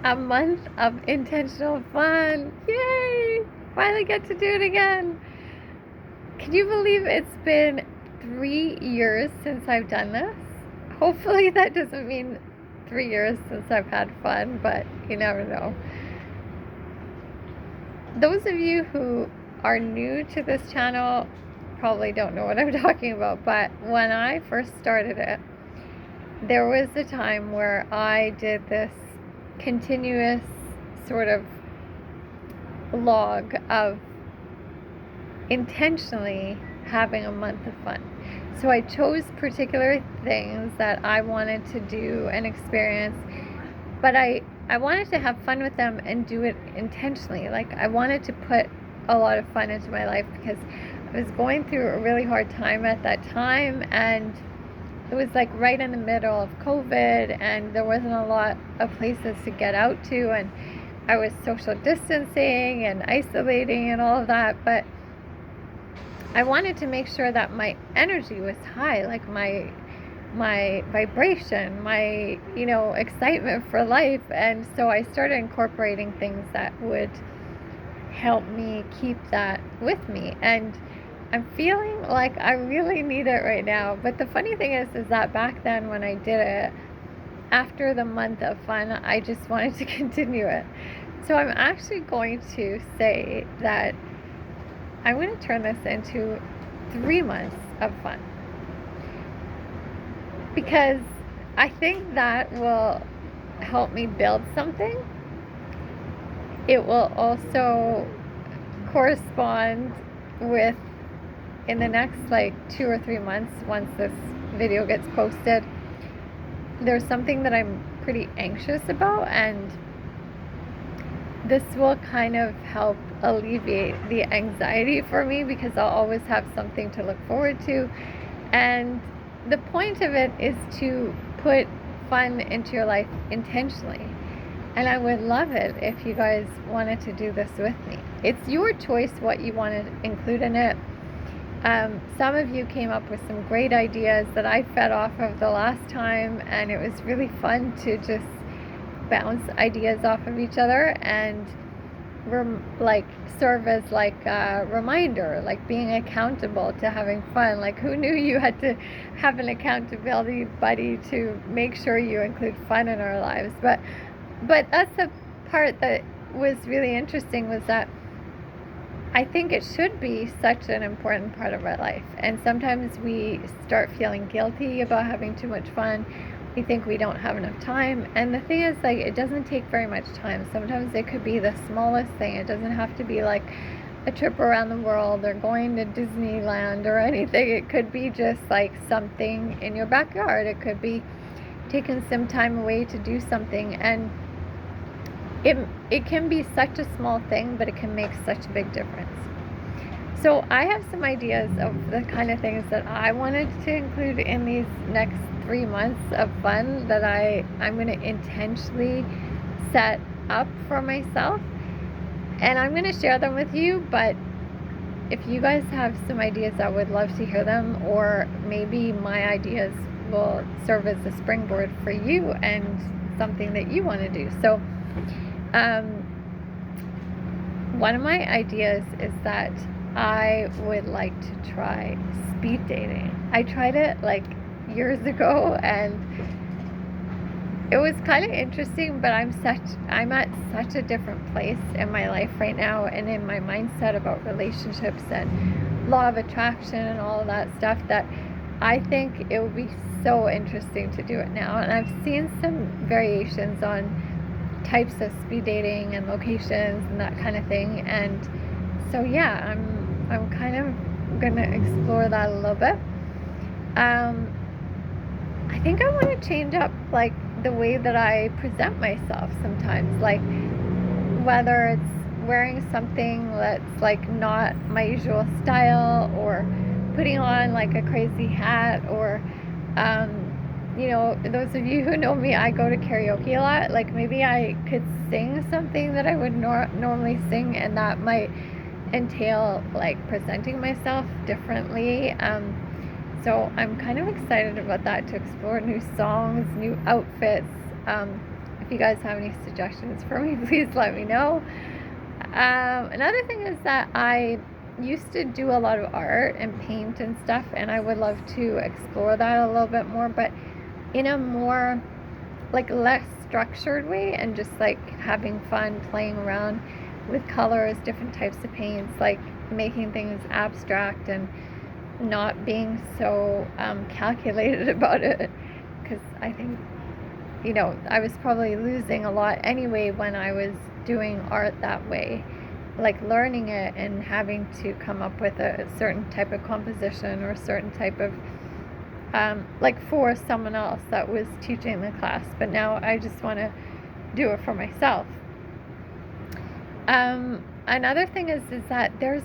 A month of intentional fun. Yay! Finally get to do it again. Can you believe it's been 3 years since I've done this? Hopefully that doesn't mean 3 years since I've had fun, but you never know. Those of you who are new to this channel probably don't know what I'm talking about, but when I first started it, there was a time where I did this continuous sort of log of intentionally having a month of fun. So I chose particular things that I wanted to do and experience, but I wanted to have fun with them and do it intentionally. Like, I wanted to put a lot of fun into my life because I was going through a really hard time at that time, and it was like right in the middle of COVID, and there wasn't a lot of places to get out to, and I was social distancing and isolating and all of that, but I wanted to make sure that my energy was high, like my vibration, my excitement for life. And so I started incorporating things that would help me keep that with me, and I'm feeling like I really need it right now. But the funny thing is that back then when I did it, after the month of fun, I just wanted to continue it. So I'm actually going to say that I'm going to turn this into 3 months of fun, because I think that will help me build something. It will also correspond with, in the next like 2 or 3 months, once this video gets posted, there's something that I'm pretty anxious about, and this will kind of help alleviate the anxiety for me, because I'll always have something to look forward to. And the point of it is to put fun into your life intentionally. And I would love it if you guys wanted to do this with me. It's your choice what you want to include in it. Some of you came up with some great ideas that I fed off of the last time, and it was really fun to just bounce ideas off of each other and serve as like a reminder, like being accountable to having fun. Like, who knew you had to have an accountability buddy to make sure you include fun in our lives? But that's the part that was really interesting, was that I think it should be such an important part of our life. And sometimes we start feeling guilty about having too much fun. We think we don't have enough time. And the thing is, like, it doesn't take very much time. Sometimes it could be the smallest thing. It doesn't have to be like a trip around the world or going to Disneyland or anything. It could be just like something in your backyard. It could be taking some time away to do something. And it can be such a small thing, but it can make such a big difference. So I have some ideas of the kind of things that I wanted to include in these next 3 months of fun that I'm going to intentionally set up for myself. And I'm going to share them with you, but if you guys have some ideas, I would love to hear them, or maybe my ideas will serve as a springboard for you and something that you want to do. So one of my ideas is that I would like to try speed dating. I tried it like years ago, and it was kind of interesting, but I'm at such a different place in my life right now, and in my mindset about relationships and law of attraction and all of that stuff, that I think it would be so interesting to do it now. And I've seen some variations on types of speed dating and locations and that kind of thing, and so yeah, I'm kind of gonna explore that a little bit. I think I want to change up like the way that I present myself sometimes, like whether it's wearing something that's like not my usual style, or putting on like a crazy hat, or those of you who know me, I go to karaoke a lot. Like, maybe I could sing something that I would normally sing, and that might entail like presenting myself differently. So I'm kind of excited about that, to explore new songs, new outfits. if you guys have any suggestions for me, please let me know. Another thing is that I used to do a lot of art and paint and stuff, and I would love to explore that a little bit more, but in a more like less structured way, and just like having fun playing around with colors, different types of paints, like making things abstract and not being so calculated about it, because I think, you know, I was probably losing a lot anyway when I was doing art that way, like learning it and having to come up with a certain type of composition or a certain type of like for someone else that was teaching the class. But now I just want to do it for myself. Another thing is that there's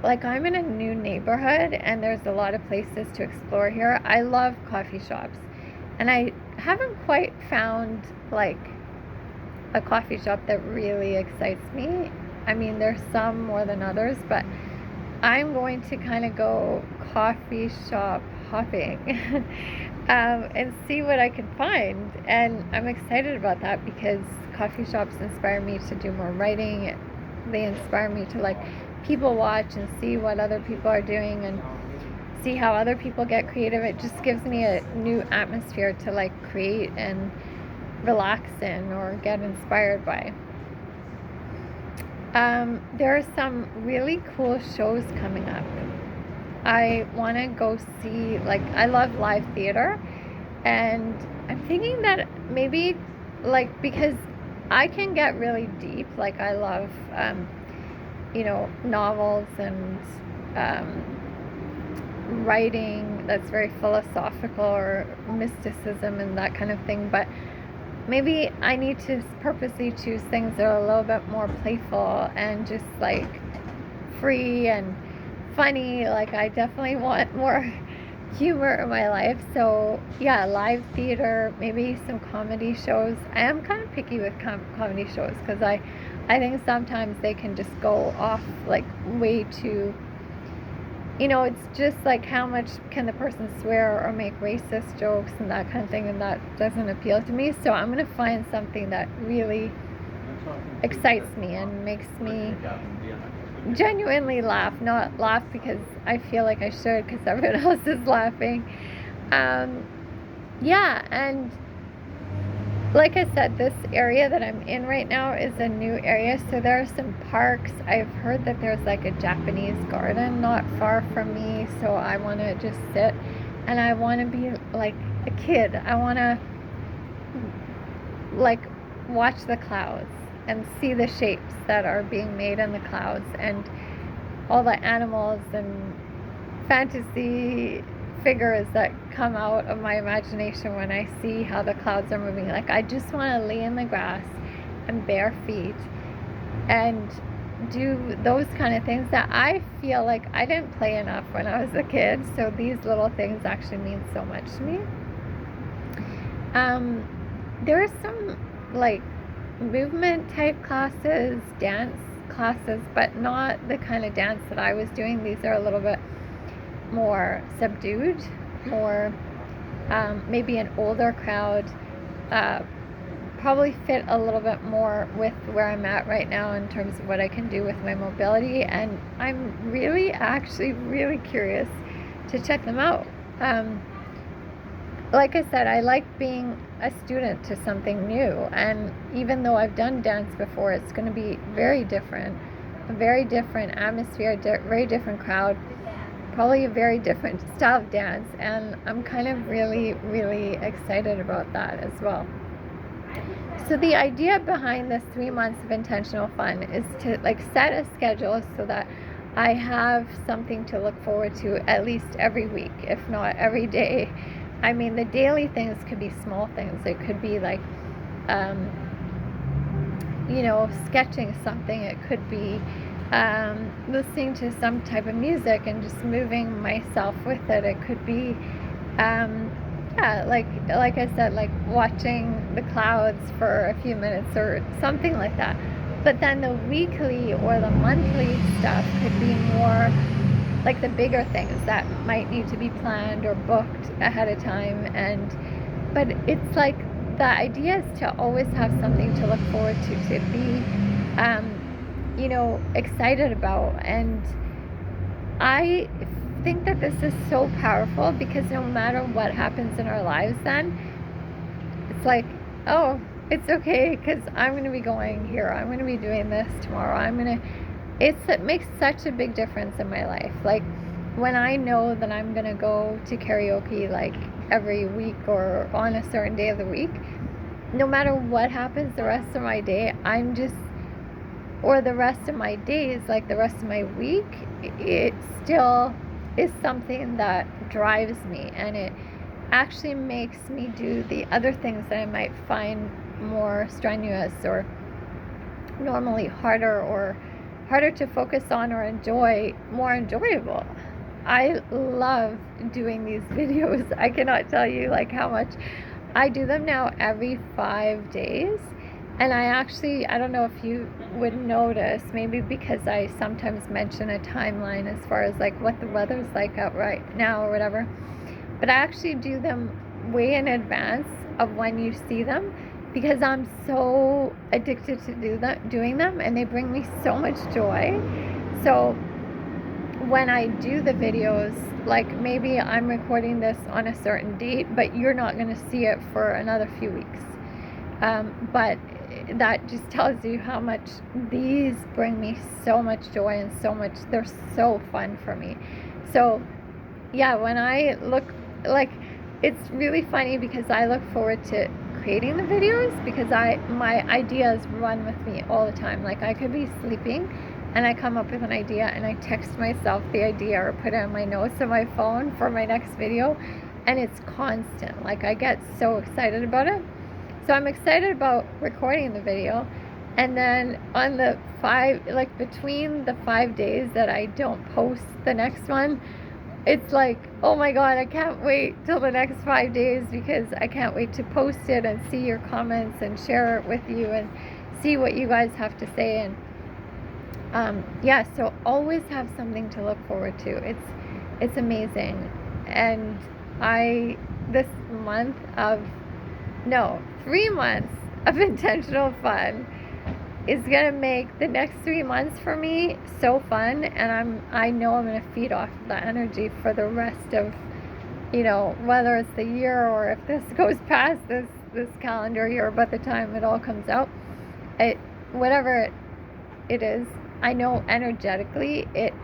like, I'm in a new neighborhood and there's a lot of places to explore here. I love coffee shops, and I haven't quite found like a coffee shop that really excites me. I mean, there's some more than others, but I'm going to kind of go coffee shop hopping and see what I can find. And I'm excited about that because coffee shops inspire me to do more writing. They inspire me to like people watch and see what other people are doing and see how other people get creative. It just gives me a new atmosphere to like create and relax in or get inspired by. There are some really cool shows coming up. I want to go see, like, I love live theater, and I'm thinking that maybe, like, because I can get really deep, like, I love, you know, novels and writing that's very philosophical or mysticism and that kind of thing, but maybe I need to purposely choose things that are a little bit more playful and just like free and funny. Like, I definitely want more humor in my life. So yeah, live theater, maybe some comedy shows. I am kind of picky with comedy shows because I think sometimes they can just go off like way too, you know, it's just like how much can the person swear or make racist jokes and that kind of thing, and that doesn't appeal to me. So I'm going to find something that really excites me and makes me genuinely laugh, not laugh because I feel like I should because everyone else is laughing. Yeah, and like I said, this area that I'm in right now is a new area, so there are some parks. I've heard that there's like a Japanese garden not far from me, so I want to just sit and I want to be like a kid. I want to like watch the clouds and see the shapes that are being made in the clouds and all the animals and fantasy figures that come out of my imagination when I see how the clouds are moving. Like, I just want to lay in the grass and bare feet and do those kind of things that I feel like I didn't play enough when I was a kid. So these little things actually mean so much to me. There are some like movement type classes, dance classes, but not the kind of dance that I was doing. These are a little bit more subdued, more maybe an older crowd, probably fit a little bit more with where I'm at right now in terms of what I can do with my mobility, and I'm really actually really curious to check them out. Like I said, I like being a student to something new, and even though I've done dance before, it's going to be very different, a very different atmosphere, very different crowd, probably a very different style of dance, and I'm kind of really, really excited about that as well. So the idea behind this 3 months of intentional fun is to like set a schedule so that I have something to look forward to at least every week, if not every day. I mean, the daily things could be small things. It could be like, you know, sketching something. It could be listening to some type of music and just moving myself with it. It could be, yeah, like I said, like watching the clouds for a few minutes or something like that. But then the weekly or the monthly stuff could be more like the bigger things that might need to be planned or booked ahead of time. But it's like the idea is to always have something to look forward to be, you know, excited about. And I think that this is so powerful because no matter what happens in our lives, then it's like, oh, it's okay because I'm going to be going here. I'm going to be doing this tomorrow. It makes such a big difference in my life. Like when I know that I'm going to go to karaoke like every week or on a certain day of the week, no matter what happens the rest of my day, or the rest of my days, like the rest of my week, it still is something that drives me, and it actually makes me do the other things that I might find more strenuous or normally harder to focus on or enjoy, more enjoyable. I love doing these videos. I cannot tell you like how much. I do them now every 5 days, and I don't know if you would notice, maybe because I sometimes mention a timeline as far as like what the weather's like out right now or whatever, but I actually do them way in advance of when you see them because I'm so addicted to doing them, and they bring me so much joy. So when I do the videos, like maybe I'm recording this on a certain date, but you're not going to see it for another few weeks. But that just tells you how much these bring me so much joy and they're so fun for me. So yeah, when I look, like, it's really funny because I look forward to creating the videos because my ideas run with me all the time. Like I could be sleeping and I come up with an idea and I text myself the idea or put it in my notes on my phone for my next video, and it's constant. Like I get so excited about it. So I'm excited about recording the video, and then on the between the 5 days that I don't post the next one, it's like, oh my god, I can't wait till the next 5 days because I can't wait to post it and see your comments and share it with you and see what you guys have to say. And yeah, so always have something to look forward to. It's amazing. And this month of, no, 3 months of intentional fun is gonna make the next 3 months for me so fun, and I know I'm gonna feed off of that energy for the rest of, you know, whether it's the year or if this goes past this calendar year, by the time it all comes out, whatever it is, I know energetically it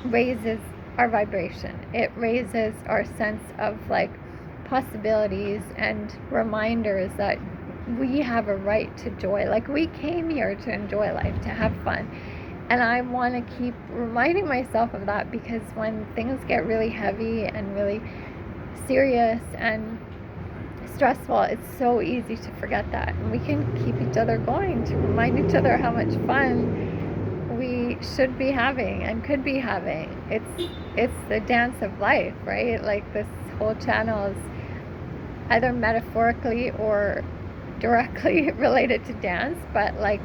raises our vibration. It raises our sense of like possibilities and reminders that we have a right to joy. Like we came here to enjoy life, to have fun. And I want to keep reminding myself of that because when things get really heavy and really serious and stressful, it's so easy to forget that. And we can keep each other going to remind each other how much fun we should be having and could be having. It's the dance of life, right? Like this whole channel is either metaphorically or directly related to dance, but like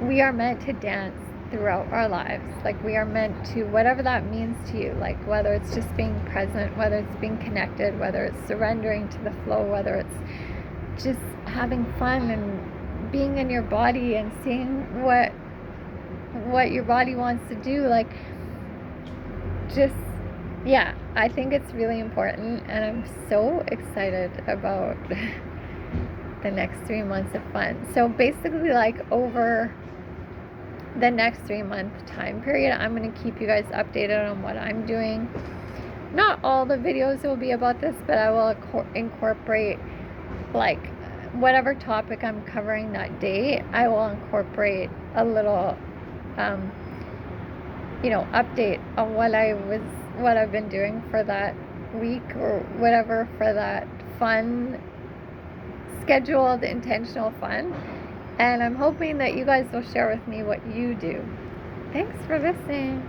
we are meant to dance throughout our lives. Like we are meant to, whatever that means to you, like whether it's just being present, whether it's being connected, whether it's surrendering to the flow, whether it's just having fun and being in your body and seeing what your body wants to do. Like just, yeah, I think it's really important, and I'm so excited about the next 3 months of fun. So basically, like over the next 3 month time period, I'm going to keep you guys updated on what I'm doing. Not all the videos will be about this, but I will incorporate like whatever topic I'm covering that day. I will incorporate a little update on what I've been doing for that week or whatever, for that fun, scheduled, intentional fun. And I'm hoping that you guys will share with me what you do. Thanks for listening.